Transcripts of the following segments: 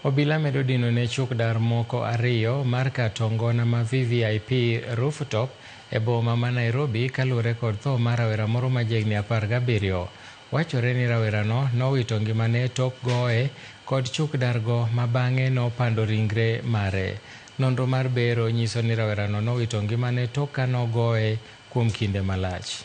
Obila medo dino ne chuk dar moko ariyo mar katongona ma VVIP rooftop e boma ma Nairobi kalure kod tho mar rawera moro ma jegni 17. Wachore ni rawerano nowito ngimane tok goye kod chuk dargo ma bang'e nopando ringre mare. Nonro mar bero nyiso ni rawerano nowito ngimane tok ka nogoye kuom kinde malach.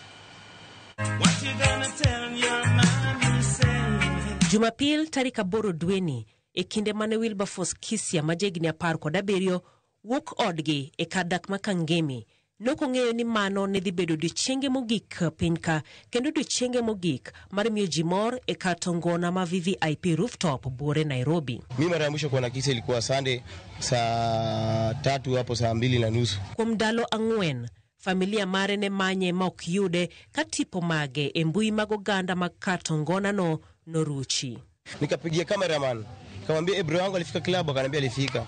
Jumapil tarik 8 dweni e kinde mane Wilberforce Kisia ma jegni 17 wuok odgi e kadak ma Kangemi, nokong'eyo ni mano ne dhi bedo odiochienge mogik piny ka, kendo odiochienge mogik mar miyo ji mor e katongona ma VVIP rooftop Buore, Nairobi. Mimi mara ya mwisho kuona Kisia ilikuwa Sunday saa 3 hapo saa 2:30. Kuom ndalo 4 familia mare ne manye ma ok yude ka tipo mage e mbui mag oganda mag katongona no noruchi. Nikapigia cameraman, nikamwambia bro wangu alifika club, akaniambia alifika.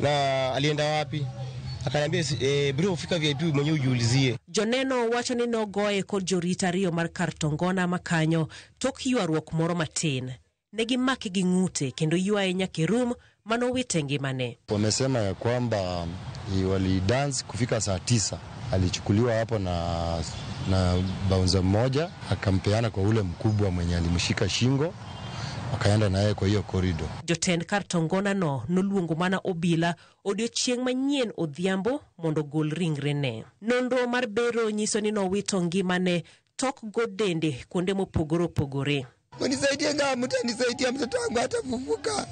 Na alienda wapi? Akaniambia bro ufika VIP mwenyewe ujiulizie. Joneno wacho ni nogoye kod jorita ariyo mar katongona makanyo tok ywaruok moro matin. Negi maki gi ng'ute kendo ywaye nyaka room manowite ngimane. Wamesema ya kwamba walidance kufika saa 9. Alichukuliwa hapo na bouncer mmoja, akampeana kwa ule mkubwa mwenye alimshika shingo, akaenda naye kwa hiyo corridor. Jotend katongona no noluongo mana obila odiochieng' manyien odhiambo mondo gol ringre ne. Nonro mar bero nyiso ni nowito ngimane tok go dende kuonde mopogore opogore. Mnisaidie kama mtanisaidia mtoto wangu atafufuka.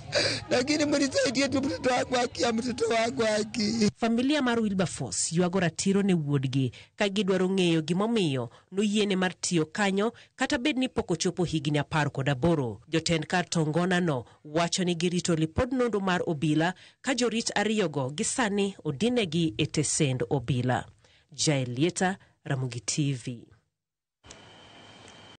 Lakini mnisaidie tu mtoto wangu akia mtoto wangu aki. Familia mar Wilberforce ywago ratiro ne wuodgi ka gidwaro ng'eyo gimomiyo noyiene mar tiyo kanyo kata bed ni pok ochopo higni 18. Jotend katongona no wacho ni girito lipod nonro mar obila ka jorit ariyogo gisani odinegi e tesend obila. Jaelieta, Ramogi TV.